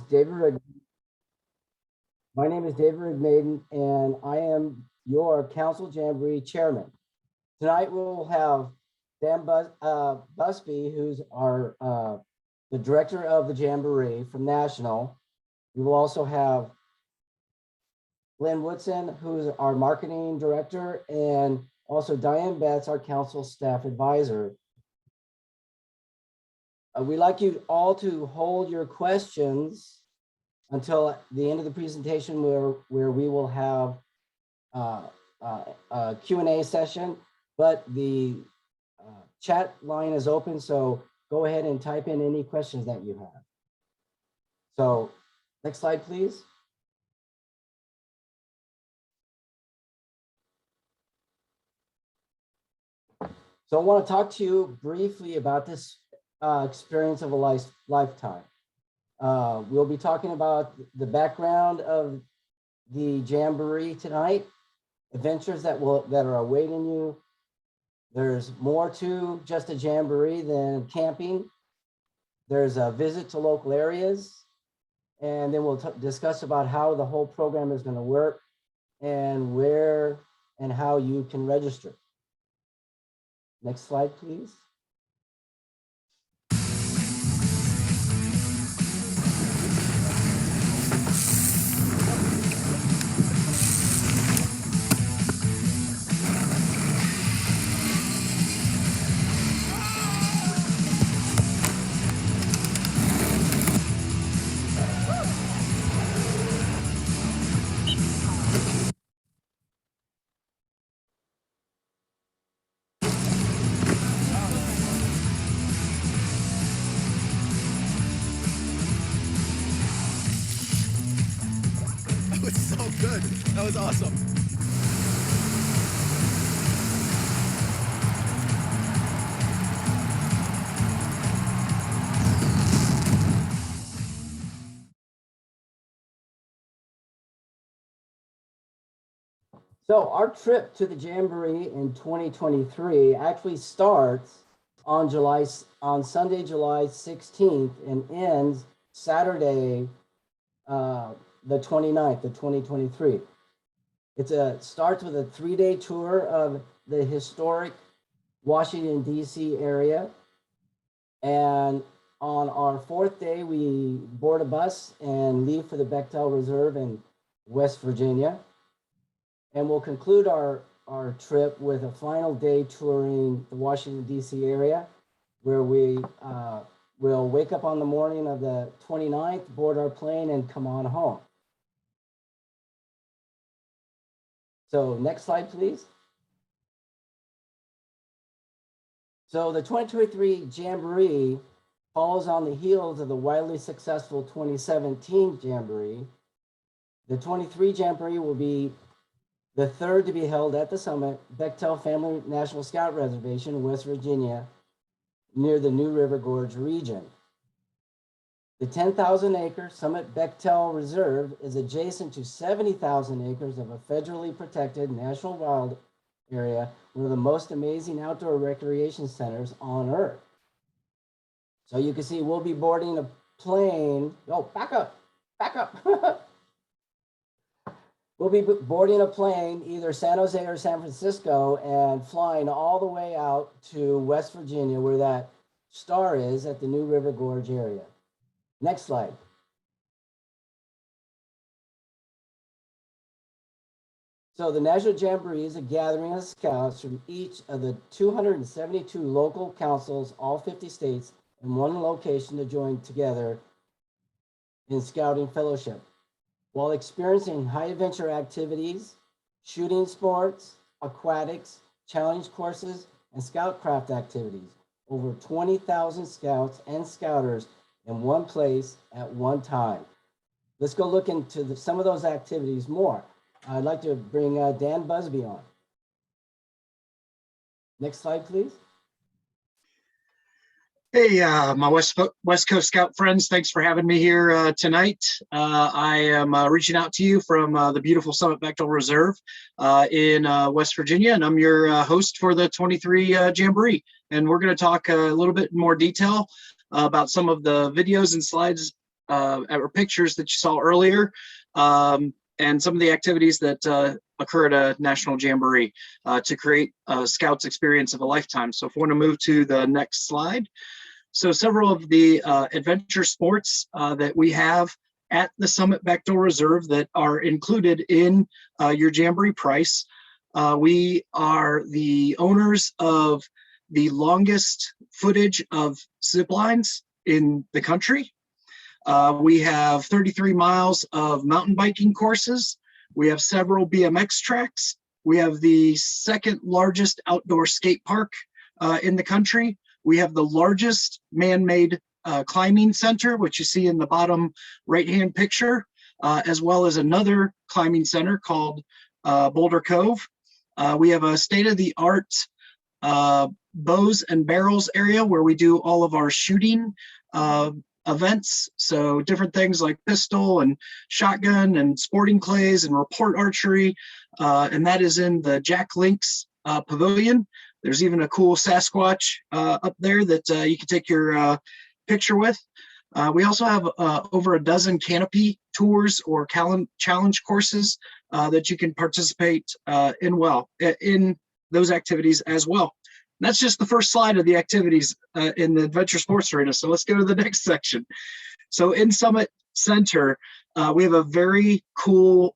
David. My name is David Rigmaiden, and I am your Council Jamboree Chairman. Tonight we'll have Dan Busby, who's our the Director of the Jamboree from National. We will also have Lynn Woodson, who's our Marketing Director, and also Diane Betts, our Council Staff Advisor. We'd like you all to hold your questions until the end of the presentation, where we will have a Q&A session, but the chat line is open, so go ahead and type in any questions that you have. So next slide, please. So I want to talk to you briefly about this experience of a lifetime. We'll be talking about the background of the Jamboree tonight, adventures that are awaiting you. There's more to just a Jamboree than camping. There's a visit to local areas, and then we'll discuss about how the whole program is going to work and where and how you can register. Next slide, please. So good. That was awesome. So our trip to the Jamboree in 2023 actually starts on Sunday, July 16th, and ends Saturday, the 29th of 2023. It starts with a 3-day tour of the historic Washington, D.C. area. And on our 4th day, we board a bus and leave for the Bechtel Reserve in West Virginia. And we'll conclude our trip with a final day touring the Washington, D.C. area, where we will wake up on the morning of the 29th, board our plane, and come on home. So next slide, please. So the 2023 Jamboree follows on the heels of the wildly successful 2017 Jamboree. The 23 Jamboree will be the third to be held at the summit, Bechtel Family National Scout Reservation in West Virginia, near the New River Gorge region. The 10,000-acre Summit Bechtel Reserve is adjacent to 70,000 acres of a federally protected national wild area, one of the most amazing outdoor recreation centers on Earth. So you can see we'll be boarding a plane. Oh, back up. We'll be boarding a plane, either San Jose or San Francisco, and flying all the way out to West Virginia, where that star is at the New River Gorge area. Next slide. So the National Jamboree is a gathering of scouts from each of the 272 local councils, all 50 states, in one location to join together in scouting fellowship, while experiencing high adventure activities, shooting sports, aquatics, challenge courses, and scoutcraft activities. Over 20,000 scouts and scouters in one place at one time. Let's go look into some of those activities more. I'd like to bring Dan Busby on. Next slide, please. Hey, my West Coast Scout friends, thanks for having me here tonight. I am reaching out to you from the beautiful Summit Bechtel Reserve in West Virginia, and I'm your host for the 23 Jamboree. And we're going to talk a little bit more detail about some of the videos and slides or pictures that you saw earlier, and some of the activities that occur at a National Jamboree to create a Scouts experience of a lifetime. So if we want to move to the next slide. So several of the adventure sports that we have at the Summit Bechtel Reserve that are included in your Jamboree price. We are the owners of the longest footage of zip lines in the country. We have 33 miles of mountain biking courses. We have several BMX tracks. We have the second largest outdoor skate park in the country. We have the largest man-made climbing center, which you see in the bottom right-hand picture, as well as another climbing center called Boulder Cove. We have a state-of-the-art bows and barrels area where we do all of our shooting events. So different things like pistol and shotgun and sporting clays and report archery. And that is in the Jack Links Pavilion. There's even a cool Sasquatch up there that you can take your picture with. We also have over a dozen canopy tours or challenge courses that you can participate in those activities as well. And that's just the first slide of the activities in the adventure sports arena. So let's go to the next section. So in Summit Center, we have a very cool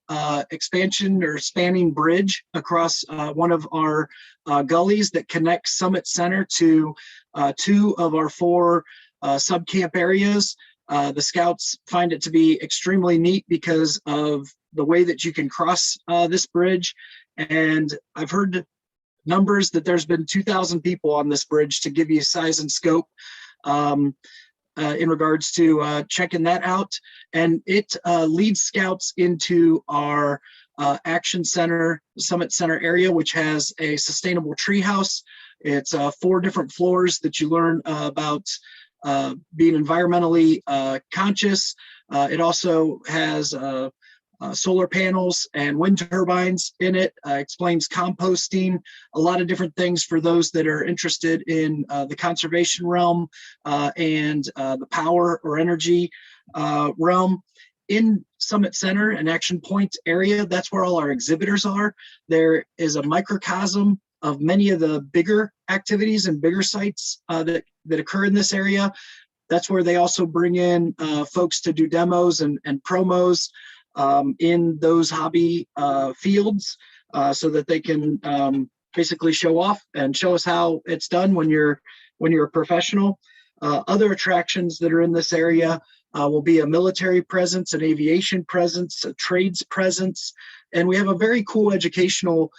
expansion or spanning bridge across one of our gullies that connects Summit Center to two of our four sub-camp areas. The Scouts find it to be extremely neat because of the way that you can cross this bridge. And I've heard numbers that there's been 2,000 people on this bridge, to give you size and scope in regards to checking that out. And it leads Scouts into our Action Center, Summit Center area, which has a sustainable treehouse. It's 4 different floors that you learn about being environmentally conscious. It also has solar panels and wind turbines in it, explains composting, a lot of different things for those that are interested in the conservation realm and the power or energy realm. In Summit Center and Action Point area, that's where all our exhibitors are. There is a microcosm of many of the bigger activities and bigger sites that occur in this area. That's where they also bring in folks to do demos and promos in those hobby fields so that they can basically show off and show us how it's done when you're a professional. Other attractions that are in this area will be a military presence, an aviation presence, a trades presence, and we have a very cool educational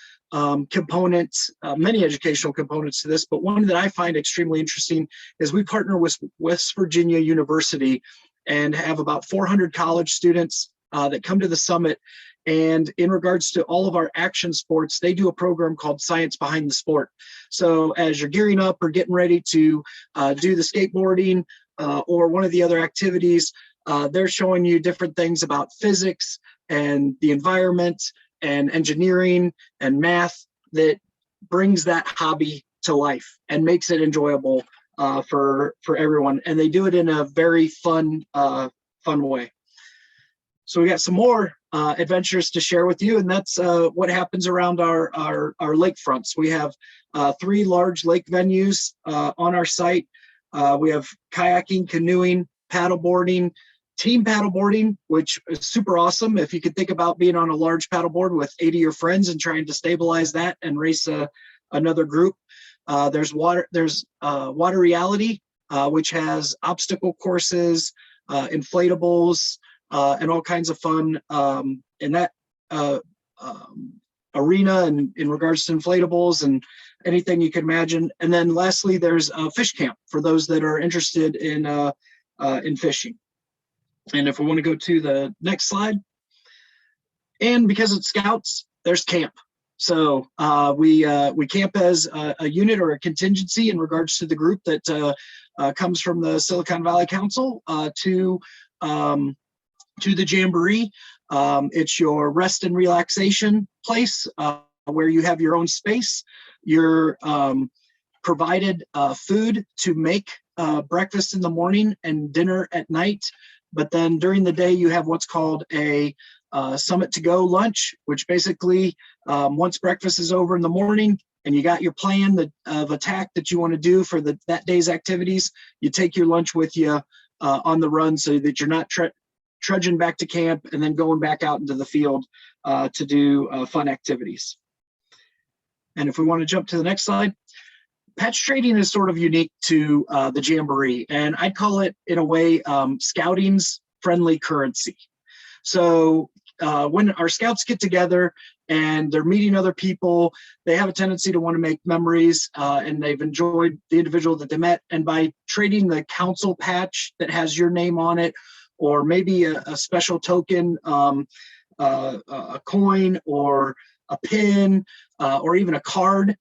components, many educational components to this, but one that I find extremely interesting is we partner with West Virginia University and have about 400 college students that come to the summit. And in regards to all of our action sports, they do a program called Science Behind the Sport. So as you're gearing up or getting ready to do the skateboarding or one of the other activities, they're showing you different things about physics and the environment and engineering and math that brings that hobby to life and makes it enjoyable for everyone. And they do it in a very fun way. So we got some more adventures to share with you, and that's what happens around our lakefronts. We have 3 large lake venues on our site. We have kayaking, canoeing, paddleboarding, team paddleboarding, which is super awesome. If you could think about being on a large paddleboard with 80 of your friends and trying to stabilize that and race another group. There's water reality, which has obstacle courses, inflatables, and all kinds of fun in that arena and in regards to inflatables and anything you can imagine. And then lastly, there's a fish camp for those that are interested in fishing. And if we want to go to the next slide, and because it's Scouts, there's camp. So we camp as a unit or a contingency in regards to the group that comes from the Silicon Valley Council to the Jamboree. It's your rest and relaxation place where you have your own space. You're provided food to make breakfast in the morning and dinner at night. But then during the day, you have what's called a summit to go lunch, which basically once breakfast is over in the morning and you got your plan of attack that you want to do for that day's activities, you take your lunch with you on the run so that you're not trudging back to camp and then going back out into the field to do fun activities. And if we want to jump to the next slide, patch trading is sort of unique to the Jamboree, and I'd call it, in a way, scouting's friendly currency. So when our scouts get together and they're meeting other people, they have a tendency to want to make memories, and they've enjoyed the individual that they met. And by trading the council patch that has your name on it, or maybe a special token, a coin or a pin, or even a card,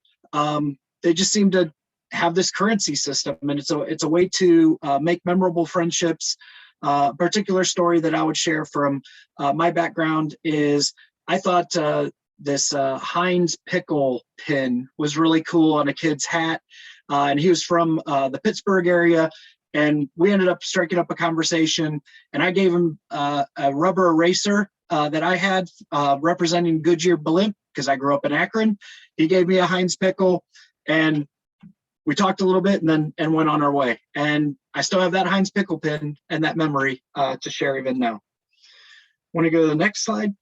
they just seem to have this currency system, and it's a way to make memorable friendships. A particular story that I would share from my background is I thought this Heinz pickle pin was really cool on a kid's hat, and he was from the Pittsburgh area, and we ended up striking up a conversation, and I gave him a rubber eraser that I had representing Goodyear blimp because I grew up in Akron. He gave me a Heinz pickle, and we talked a little bit and went on our way. And I still have that Heinz pickle pin and that memory to share even now. Want to go to the next slide?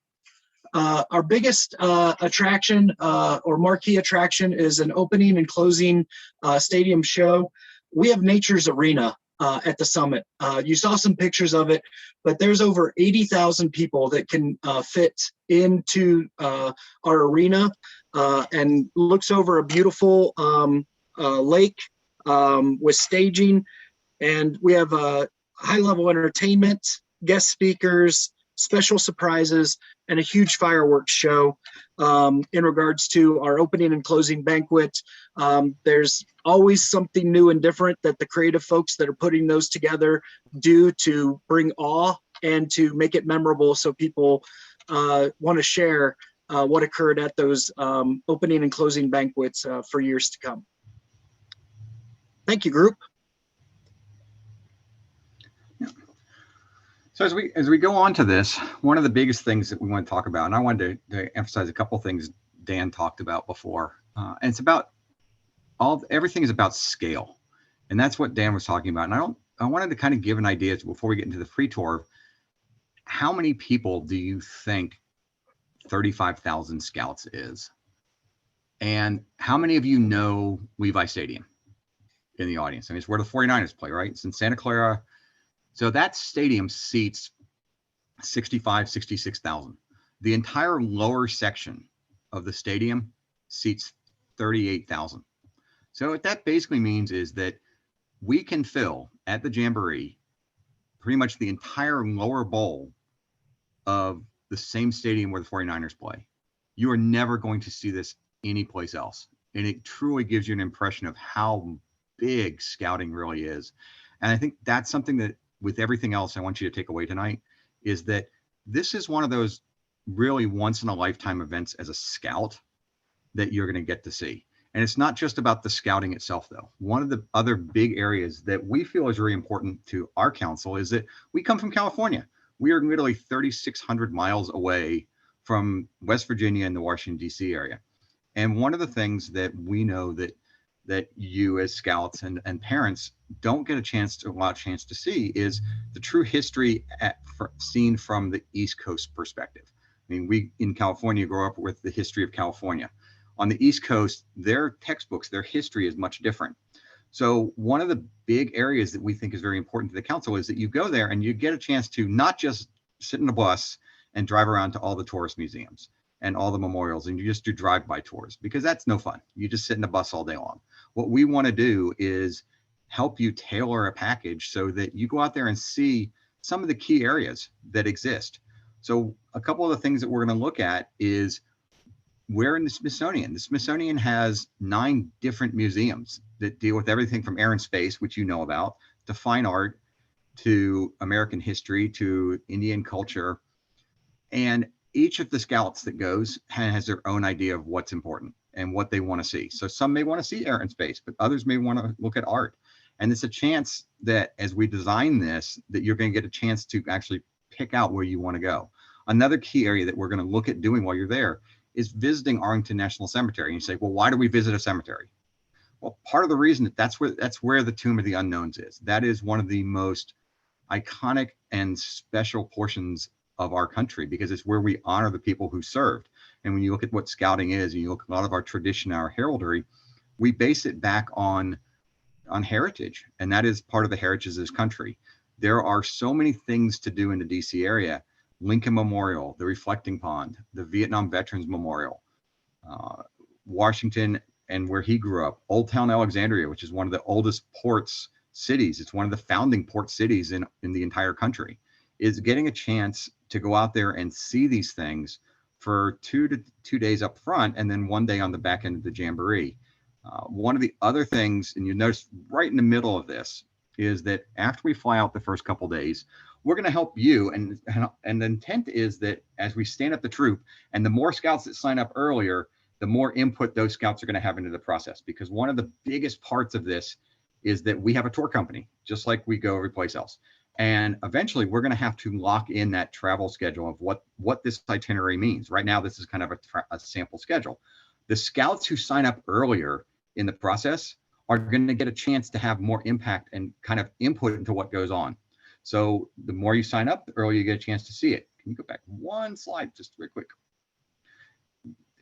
Our biggest attraction or marquee attraction is an opening and closing stadium show. We have Nature's Arena at the summit. You saw some pictures of it, but there's over 80,000 people that can fit into our arena and looks over a beautiful lake with staging. And we have high-level entertainment, guest speakers, special surprises, and a huge fireworks show in regards to our opening and closing banquet. There's always something new and different that the creative folks that are putting those together do to bring awe and to make it memorable so people want to share what occurred at those opening and closing banquets for years to come. Thank you, group. So as we go on to this, one of the biggest things that we want to talk about, and I wanted to emphasize a couple of things Dan talked about before, and it's about everything is about scale, and that's what Dan was talking about. And I wanted to kind of give an idea before we get into the free tour. How many people do you think 35,000 scouts is? And how many of you know Levi Stadium in the audience? I mean, it's where the 49ers play, right? It's in Santa Clara. So that stadium seats 66,000. The entire lower section of the stadium seats 38,000. So what that basically means is that we can fill at the Jamboree pretty much the entire lower bowl of the same stadium where the 49ers play. You are never going to see this anyplace else. And it truly gives you an impression of how big scouting really is. And I think that's something that, with everything else I want you to take away tonight, is that this is one of those really once in a lifetime events as a scout that you're going to get to see. And it's not just about the scouting itself, though. One of the other big areas that we feel is really important to our council is that we come from California. We are literally 3,600 miles away from West Virginia and the Washington, D.C. area. And one of the things that we know that you as scouts and parents don't get a lot of chance to see is the true history seen from the East Coast perspective. I mean, we in California grow up with the history of California. On the East Coast, their textbooks, their history is much different. So one of the big areas that we think is very important to the council is that you go there and you get a chance to not just sit in a bus and drive around to all the tourist museums and all the memorials and you just do drive-by tours, because that's no fun. You just sit in a bus all day long. What we want to do is help you tailor a package so that you go out there and see some of the key areas that exist. So a couple of the things that we're going to look at is where in the Smithsonian. The Smithsonian has 9 different museums that deal with everything from air and space, which you know about, to fine art, to American history, to Indian culture. And each of the scouts that goes has their own idea of what's important and what they want to see. So some may want to see air and space, but others may want to look at art. And it's a chance that as we design this, that you're going to get a chance to actually pick out where you want to go. Another key area that we're going to look at doing while you're there is visiting Arlington National Cemetery. And you say, well, why do we visit a cemetery? Well, part of the reason that's where the Tomb of the Unknowns is. That is one of the most iconic and special portions of our country, because it's where we honor the people who served. And when you look at what scouting is, and you look at a lot of our tradition, our heraldry, we base it back on heritage, and that is part of the heritage of this country. There are so many things to do in the DC area. Lincoln Memorial, the Reflecting Pond, the Vietnam Veterans Memorial, Washington and where he grew up, Old Town Alexandria, which is one of the oldest ports cities. It's one of the founding port cities in the entire country. Is getting a chance to go out there and see these things for 2 days up front, and then 1 day on the back end of the Jamboree. One of the other things, and you notice right in the middle of this, is that after we fly out the first couple days, we're going to help you. And the intent is that as we stand up the troop, and the more scouts that sign up earlier, the more input those scouts are going to have into the process. Because one of the biggest parts of this is that we have a tour company, just like we go every place else. And eventually we're going to have to lock in that travel schedule of what this itinerary means. Right now, this is kind of a sample schedule. The scouts who sign up earlier in the process are going to get a chance to have more impact and kind of input into what goes on. So the more you sign up, the earlier you get a chance to see it. Can you go back one slide just very quick?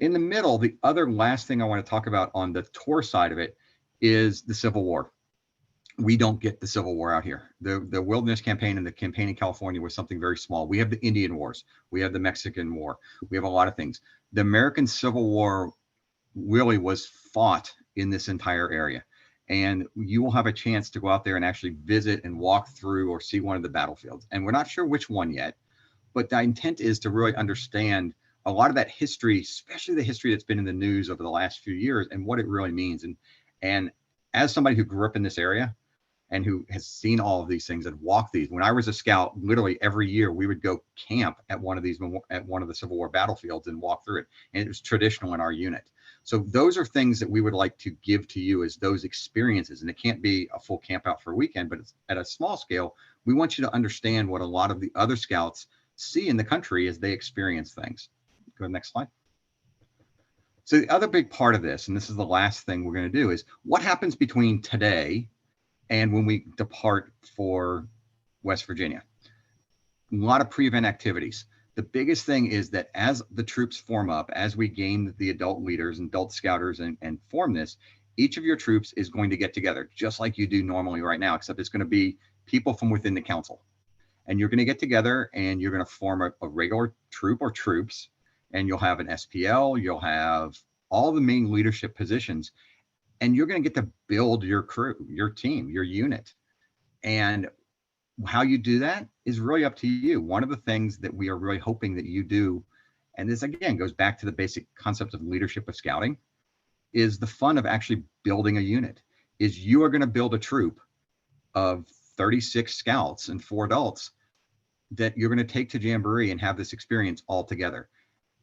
In the middle, the other last thing I want to talk about on the tour side of it is the Civil War. We don't get the Civil War out here. The Wilderness Campaign and the campaign in California was something very small. We have the Indian Wars. We have the Mexican War. We have a lot of things. The American Civil War really was fought in this entire area. And you will have a chance to go out there and actually visit and walk through or see one of the battlefields. And we're not sure which one yet, but the intent is to really understand a lot of that history, especially the history that's been in the news over the last few years, and what it really means. And as somebody who grew up in this area and who has seen all of these things and walked these, when I was a scout, literally every year we would go camp at one of the Civil War battlefields and walk through it. And it was traditional in our unit. So those are things that we would like to give to you as those experiences. And it can't be a full camp out for a weekend, but it's at a small scale. We want you to understand what a lot of the other scouts see in the country as they experience things. Go to the next slide. So the other big part of this, and this is the last thing we're going to do, is what happens between today and when we depart for West Virginia. A lot of pre-event activities. The biggest thing is that as the troops form up, as we gain the adult leaders and adult scouters and form this, each of your troops is going to get together just like you do normally right now, except it's going to be people from within the council. And you're going to get together and you're going to form a regular troop or troops, and you'll have an SPL, you'll have all the main leadership positions, and you're going to get to build your crew, your team, your unit. And how you do that is really up to you. One of the things that we are really hoping that you do, and this again goes back to the basic concept of leadership of scouting, is the fun of actually building a unit. Is you are going to build a troop of 36 scouts and 4 adults that you're going to take to Jamboree and have this experience all together.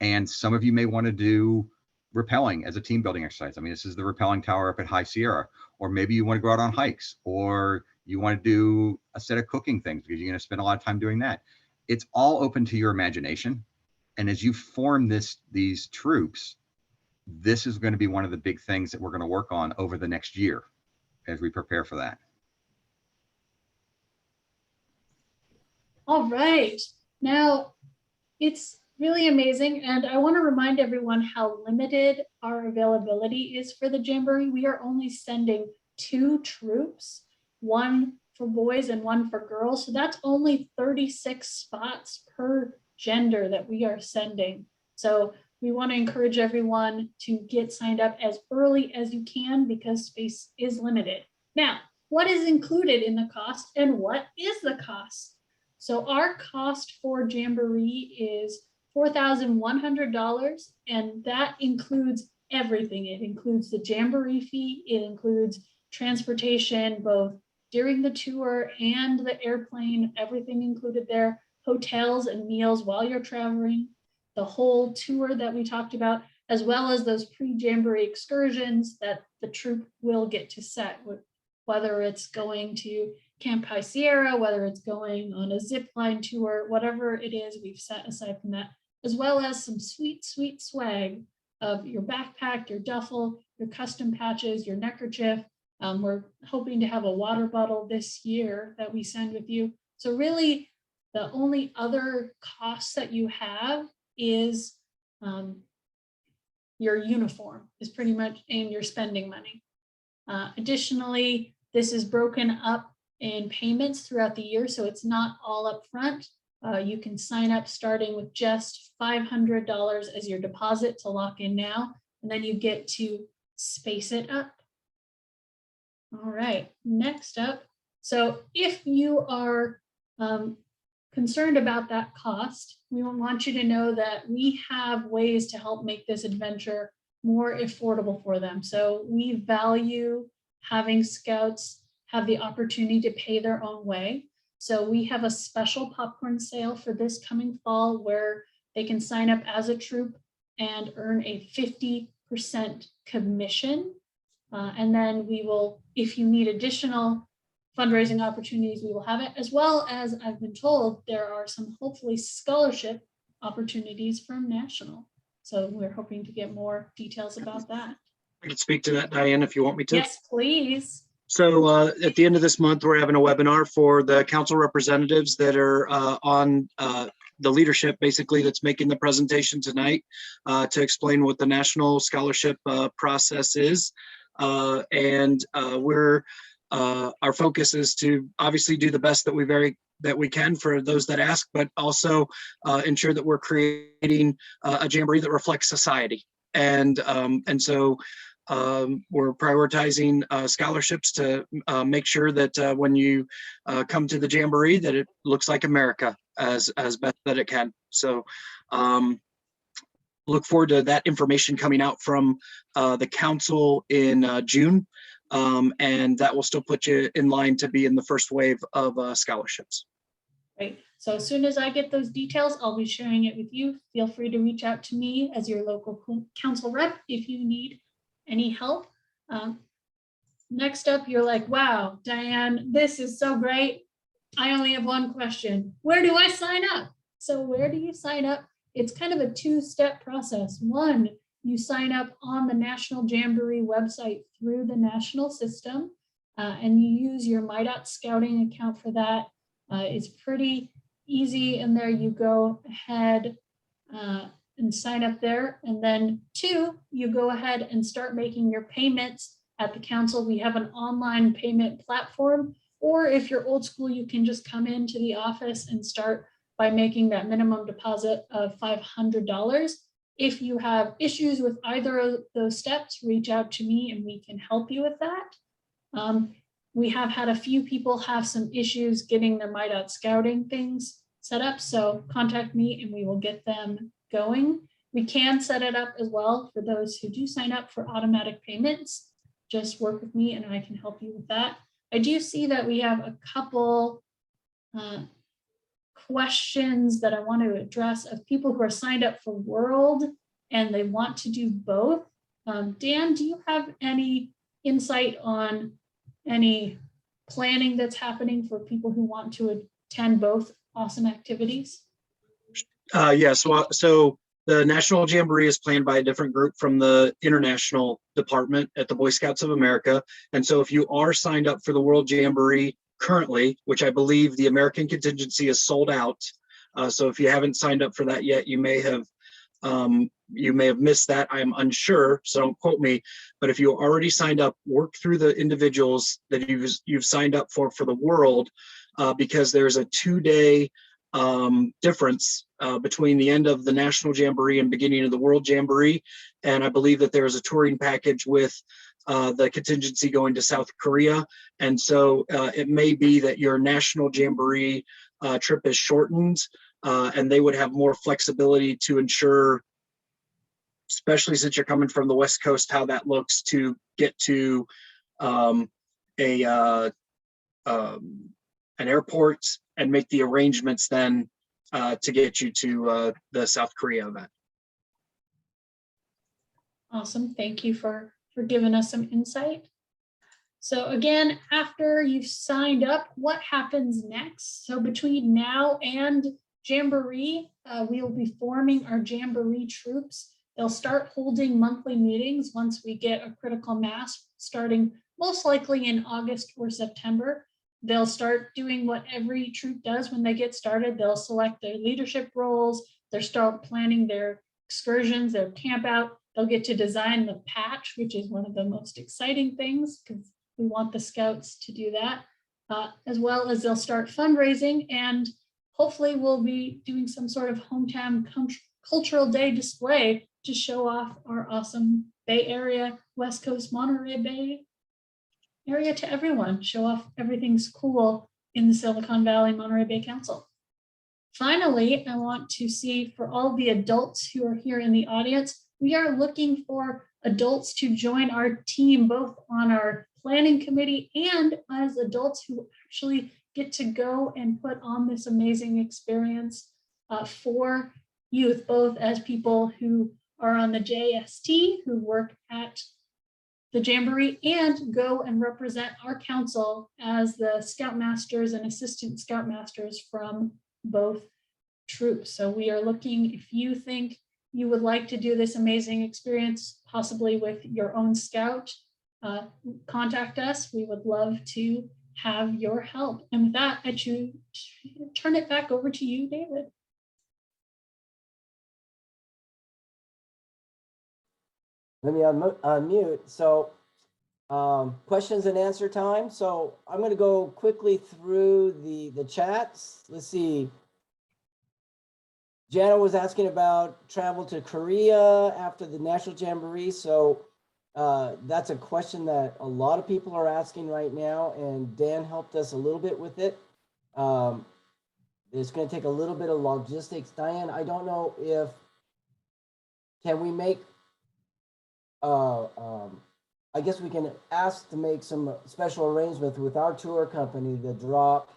And some of you may want to do rappelling as a team building exercise. I mean, this is the rappelling tower up at High Sierra, or maybe you want to go out on hikes, or you want to do a set of cooking things because you're going to spend a lot of time doing that. It's all open to your imagination. And as you form these troops, this is going to be one of the big things that we're going to work on over the next year as we prepare for that. All right. Now, it's really amazing. And I want to remind everyone how limited our availability is for the Jamboree. We are only sending 2 troops, one for boys and one for girls. So that's only 36 spots per gender that we are sending. So we want to encourage everyone to get signed up as early as you can because space is limited. Now, what is included in the cost and what is the cost? So our cost for Jamboree is $4,100, and that includes everything. It includes the Jamboree fee, it includes transportation, both during the tour and the airplane, everything included there, hotels and meals while you're traveling, the whole tour that we talked about, as well as those pre-Jamboree excursions that the troop will get to set, whether it's going to Camp High Sierra, whether it's going on a zip line tour, whatever it is, we've set aside from that, as well as some sweet, sweet swag of your backpack, your duffel, your custom patches, your neckerchief. We're hoping to have a water bottle this year that we send with you. So really, the only other cost that you have is your uniform is pretty much in your spending money. Additionally, this is broken up in payments throughout the year, so it's not all up front. You can sign up starting with just $500 as your deposit to lock in now, and then you get to space it up. All right, next up. So if you are concerned about that cost, we want you to know that we have ways to help make this adventure more affordable for them. So we value having scouts have the opportunity to pay their own way. So we have a special popcorn sale for this coming fall where they can sign up as a troop and earn a 50% commission. And then we will, if you need additional fundraising opportunities, we will have it, as well as I've been told there are some hopefully scholarship opportunities from National. So we're hoping to get more details about that. I can speak to that, Diane, if you want me to. Yes, please. So at the end of this month, we're having a webinar for the council representatives that are on the leadership, basically, that's making the presentation tonight to explain what the national scholarship process is. And our focus is to obviously do the best that we can for those that ask, but also ensure that we're creating a jamboree that reflects society. And so we're prioritizing scholarships to make sure that when you come to the jamboree, that it looks like America as best that it can. So look forward to that information coming out from the council in June. And that will still put you in line to be in the first wave of scholarships. Great. So as soon as I get those details, I'll be sharing it with you. Feel free to reach out to me as your local council rep if you need any help. Next up, you're like, wow, Diane, this is so great. I only have one question. Where do I sign up? So where do you sign up? It's kind of a two-step process. One, you sign up on the National Jamboree website through the national system, and you use your MyDot Scouting account for that. It's pretty easy in there. You go ahead and sign up there. And then two, you go ahead and start making your payments at the council. We have an online payment platform, or if you're old school, you can just come into the office and start by making that minimum deposit of $500. If you have issues with either of those steps, reach out to me and we can help you with that. We have had a few people have some issues getting their MyDot Scouting things set up, so contact me and we will get them going. We can set it up as well for those who do sign up for automatic payments. Just work with me and I can help you with that. I do see that we have a couple questions that I want to address of people who are signed up for World and they want to do both. Dan, do you have any insight on any planning that's happening for people who want to attend both awesome activities? Yes, so the National Jamboree is planned by a different group from the international department at the Boy Scouts of America. And so if you are signed up for the World Jamboree currently, which I believe the American contingency is sold out. So if you haven't signed up for that yet, you may have missed that. I am unsure, so don't quote me. But if you already signed up, work through the individuals that you've signed up for the World, because there's a 2-day difference between the end of the National Jamboree and beginning of the World Jamboree. And I believe that there's a touring package with the contingency going to South Korea. And so it may be that your National Jamboree trip is shortened, and they would have more flexibility to ensure, especially since you're coming from the West Coast, how that looks to get to an airport and make the arrangements then to get you to the South Korea event. Awesome. Thank you for giving us some insight. So again, after you've signed up, what happens next? So between now and Jamboree, we will be forming our Jamboree troops. They'll start holding monthly meetings once we get a critical mass, starting most likely in August or September. They'll start doing what every troop does when they get started. They'll select their leadership roles. They'll start planning their excursions, their camp out. They'll get to design the patch, which is one of the most exciting things because we want the scouts to do that, as well as they'll start fundraising, and hopefully we'll be doing some sort of hometown cultural day display to show off our awesome Bay Area, West Coast Monterey Bay area to everyone, show off everything's cool in the Silicon Valley Monterey Bay Council. Finally, I want to see for all the adults who are here in the audience, we are looking for adults to join our team, both on our planning committee and as adults who actually get to go and put on this amazing experience for youth, both as people who are on the JST, who work at the Jamboree, and go and represent our council as the Scoutmasters and Assistant Scoutmasters from both troops. So we are looking, if you think you would like to do this amazing experience, possibly with your own scout, contact us. We would love to have your help. And with that, I should turn it back over to you, David. Let me unmute. So questions and answer time. So I'm going to go quickly through the chats. Let's see. Jana was asking about travel to Korea after the National Jamboree. So that's a question that a lot of people are asking right now, and Dan helped us a little bit with it. It's going to take a little bit of logistics. Diane, I don't know if, can we make, I guess we can ask to make some special arrangements with our tour company to drop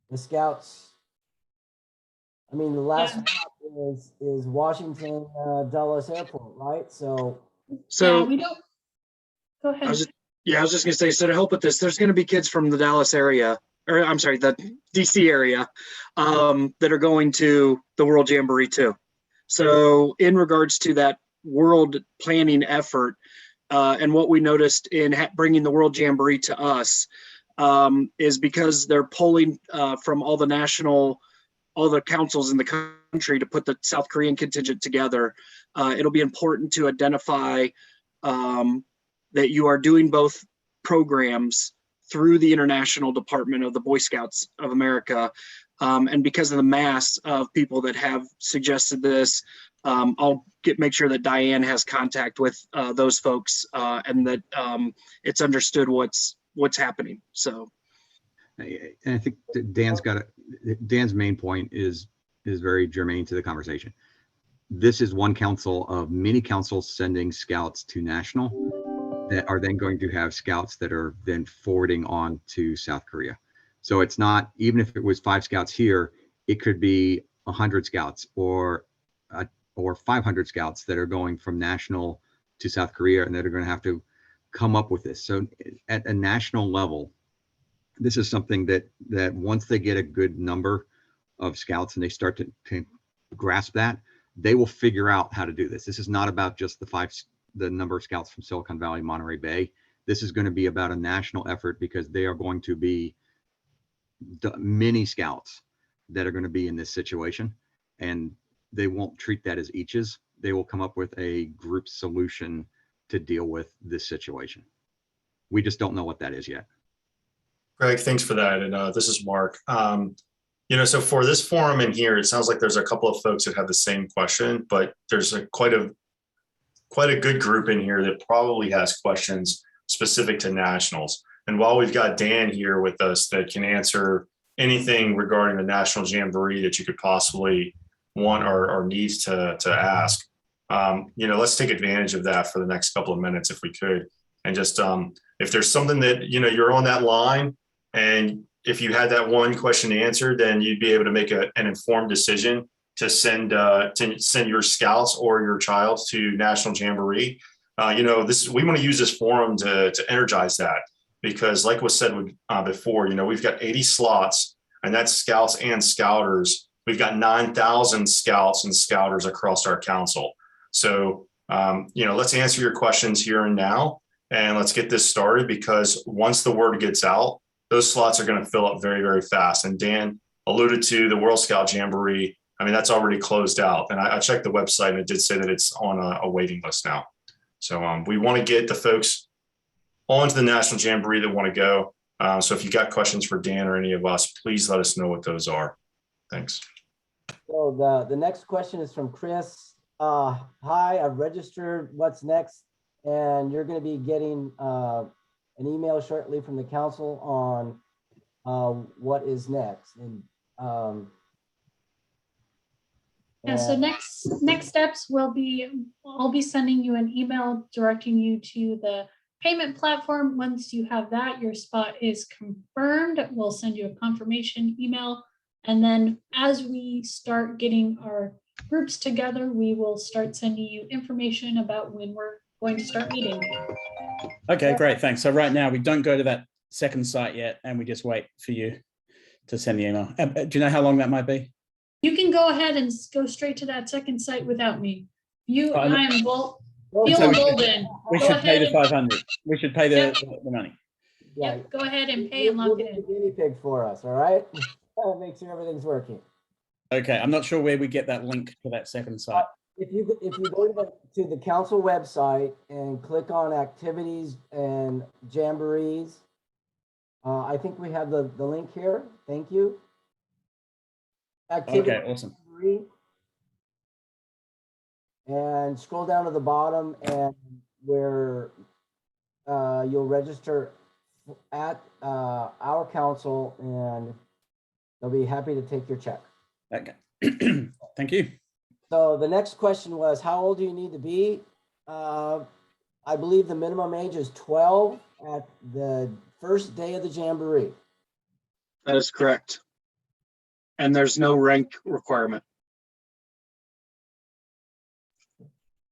the scouts. I mean, the last stop is Washington Dulles Airport, right? So yeah, we don't. Go ahead. I was just gonna say, so to help with this, there's gonna be kids from the Dallas area, or I'm sorry, the DC area, that are going to the World Jamboree too. So in regards to that world planning effort, and what we noticed in bringing the World Jamboree to us, is because they're pulling from all the councils in the country to put the South Korean contingent together. It'll be important to identify that you are doing both programs through the International Department of the Boy Scouts of America. And because of the mass of people that have suggested this, I'll make sure that Diane has contact with those folks, and that it's understood what's happening. So. And I think that Dan's main point is very germane to the conversation. This is one council of many councils sending scouts to national that are then going to have scouts that are then forwarding on to South Korea. So it's not, even if it was 5 scouts here, it could be 100 scouts or 500 scouts that are going from national to South Korea, and that are going to have to come up with this. So at a national level, this is something that once they get a good number of scouts and they start to grasp that, they will figure out how to do this. This is not about just the number of scouts from Silicon Valley, Monterey Bay. This is going to be about a national effort, because they are going to be many scouts that are going to be in this situation, and they won't treat that as eaches. They will come up with a group solution to deal with this situation. We just don't know what that is yet. Greg, thanks for that. And this is Mark. So for this forum in here, it sounds like there's a couple of folks that have the same question, but there's quite a good group in here that probably has questions specific to nationals. And while we've got Dan here with us that can answer anything regarding the National Jamboree that you could possibly want or need to ask, let's take advantage of that for the next couple of minutes if we could. And just if there's something that, you're on that line, and if you had that one question answered, then you'd be able to make an informed decision to send your scouts or your child to National Jamboree. We want to use this forum to energize that. because like was said before, we've got 80 slots, and that's scouts and scouters. We've got 9,000 scouts and scouters across our council. So, let's answer your questions here and now, and let's get this started, because once the word gets out, those slots are going to fill up very, very fast. And Dan alluded to the World Scout Jamboree. I mean, that's already closed out. And I checked the website, and it did say that it's on a waiting list now. So we want to get the folks onto the National Jamboree that want to go. So if you got questions for Dan or any of us, please let us know what those are. Thanks. So the next question is from Chris. Hi, I've registered. What's next? And you're going to be getting an email shortly from the council on what is next. And so next steps will be, I'll be sending you an email directing you to the payment platform. Once you have that, your spot is confirmed. We'll send you a confirmation email. And then as we start getting our groups together, we will start sending you information about when we're going to start meeting. Okay, great, thanks. So right now we don't go to that second site yet, and we just wait for you to send the email. Do you know how long that might be? You can go ahead and go straight to that second site without me. Feel So emboldened. We Go should pay ahead the and- 500. We should pay the, Yep. the money. Yep, go ahead and pay and lock it You'll be in. the guinea pig for us, all right? Make sure everything's working. Okay, I'm not sure where we get that link to that second site. If you go to the council website and click on activities and jamborees, I think we have the link here. Thank you. Activity Okay, awesome. Jamboree. And scroll down to the bottom, and where you'll register at our council, and they'll be happy to take your check. Okay, thank you. So the next question was, how old do you need to be? I believe the minimum age is 12 at the first day of the Jamboree. That is correct. And there's no rank requirement.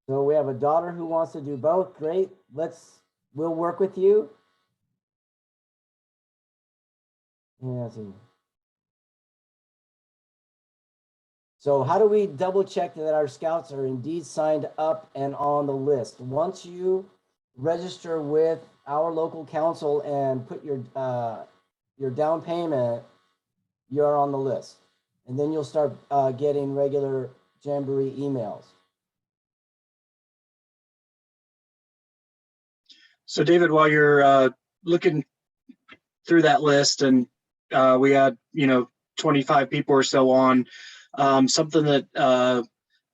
So we have a daughter who wants to do both. Great. We'll work with you. Yeah, so how do we double check that our scouts are indeed signed up and on the list? Once you register with our local council and put your down payment, you're on the list. And then you'll start getting regular Jamboree emails. So David, while you're looking through that list, and we had, 25 people or so on, something that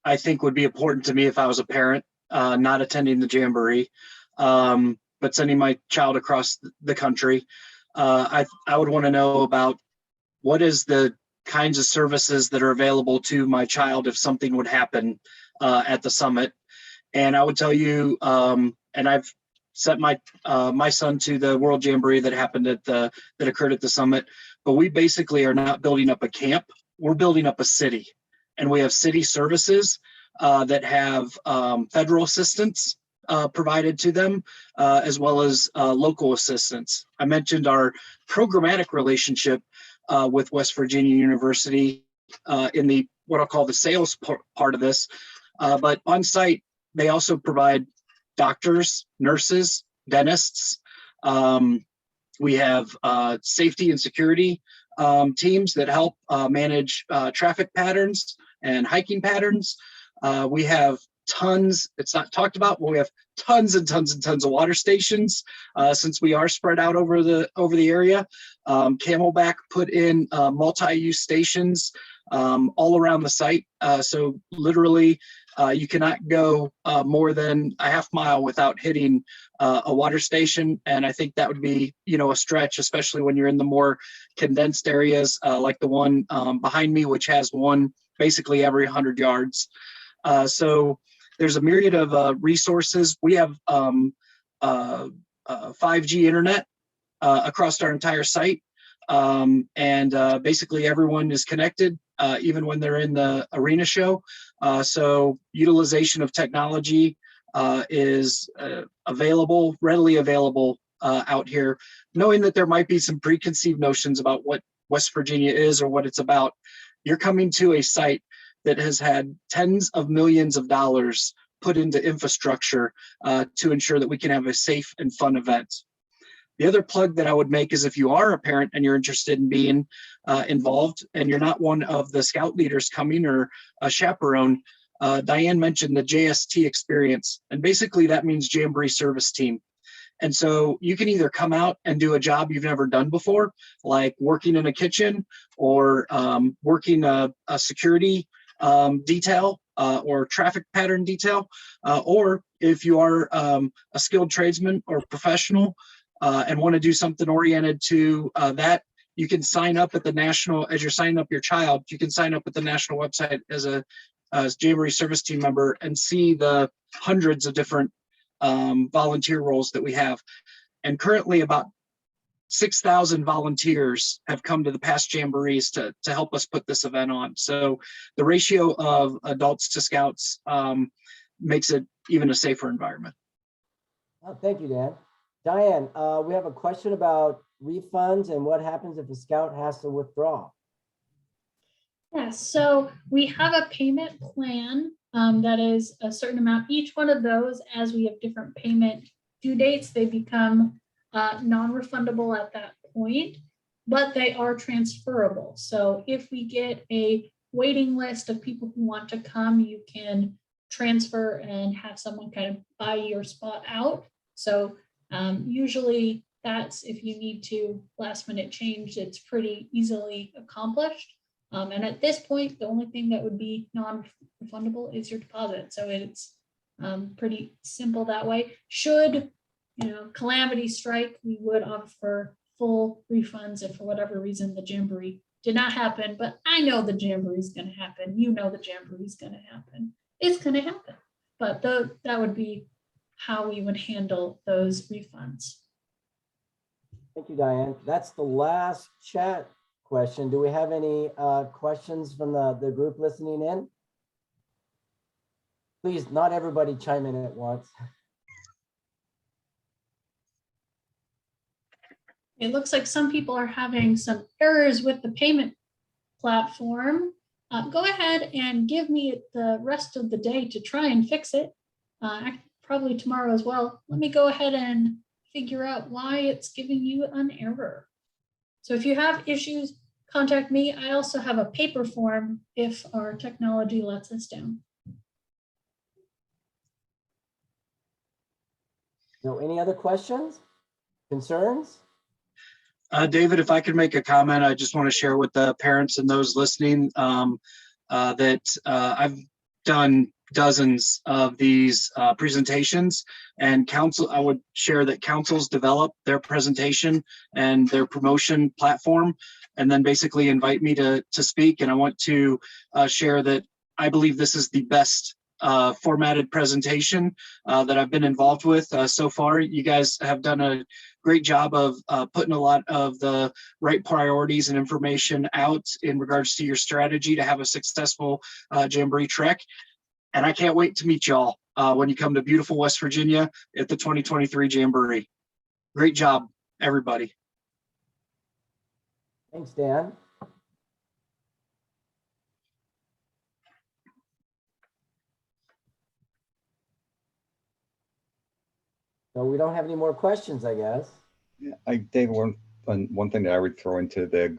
I think would be important to me if I was a parent, not attending the Jamboree, but sending my child across the country. I would want to know about what is the kinds of services that are available to my child if something would happen at the summit. And I would tell you, and I've sent my son to the World Jamboree that occurred at the summit, but we basically are not building up a camp. We're building up a city, and we have city services that have federal assistance provided to them, as well as local assistance. I mentioned our programmatic relationship with West Virginia University in the what I'll call the sales part of this, but on site they also provide doctors, nurses, dentists. We have safety and security teams that help manage traffic patterns and hiking patterns. We have tons, it's not talked about, but we have tons and tons and tons of water stations since we are spread out over the area. Camelback put in multi-use stations all around the site. So literally you cannot go more than a half mile without hitting a water station. And I think that would be, a stretch, especially when you're in the more condensed areas like the one behind me, which has one basically every 100 yards. So there's a myriad of resources. We have 5G internet across our entire site. And basically everyone is connected, even when they're in the arena show. So utilization of technology is readily available out here, knowing that there might be some preconceived notions about what West Virginia is or what it's about. You're coming to a site that has had tens of millions of dollars put into infrastructure to ensure that we can have a safe and fun event. The other plug that I would make is if you are a parent and you're interested in being involved and you're not one of the scout leaders coming or a chaperone, Diane mentioned the JST experience. And basically that means Jamboree Service Team. And so you can either come out and do a job you've never done before, like working in a kitchen or working a security detail or traffic pattern detail, or if you are a skilled tradesman or professional and want to do something oriented to that, you can sign up at the national, as you're signing up your child, you can sign up at the national website as a Jamboree Service Team member and see the hundreds of different volunteer roles that we have. And currently about 6,000 volunteers have come to the past Jamborees to help us put this event on. So the ratio of adults to scouts makes it even a safer environment. Oh, thank you, Dan. Diane, we have a question about refunds and what happens if a scout has to withdraw. Yeah, so we have a payment plan that is a certain amount. Each one of those, as we have different payment due dates, they become non-refundable at that point, but they are transferable. So if we get a waiting list of people who want to come, you can transfer and have someone kind of buy your spot out. So usually that's if you need to last minute change, it's pretty easily accomplished. And at this point, the only thing that would be non-refundable is your deposit. So it's pretty simple that way. Should calamity strike, we would offer full refunds if for whatever reason the Jamboree did not happen. But I know the Jamboree is going to happen. You know the Jamboree is going to happen. It's going to happen. But that would be how we would handle those refunds. Thank you, Diane. That's the last chat question. Do we have any questions from the group listening in? Please, not everybody chime in at once. It looks like some people are having some errors with the payment platform. Go ahead and give me the rest of the day to try and fix it. Probably tomorrow as well. Let me go ahead and figure out why it's giving you an error. So if you have issues, contact me. I also have a paper form if our technology lets us down. So any other questions, concerns? David, if I could make a comment, I just want to share with the parents and those listening that I've done dozens of these presentations, and I would share that councils develop their presentation and their promotion platform and then basically invite me to speak. And I want to share that I believe this is the best formatted presentation that I've been involved with so far. You guys have done a great job of putting a lot of the right priorities and information out in regards to your strategy to have a successful Jamboree trek. And I can't wait to meet y'all when you come to beautiful West Virginia at the 2023 Jamboree. Great job, everybody. Thanks, Dan. So we don't have any more questions, I guess. David, one thing that I would throw into the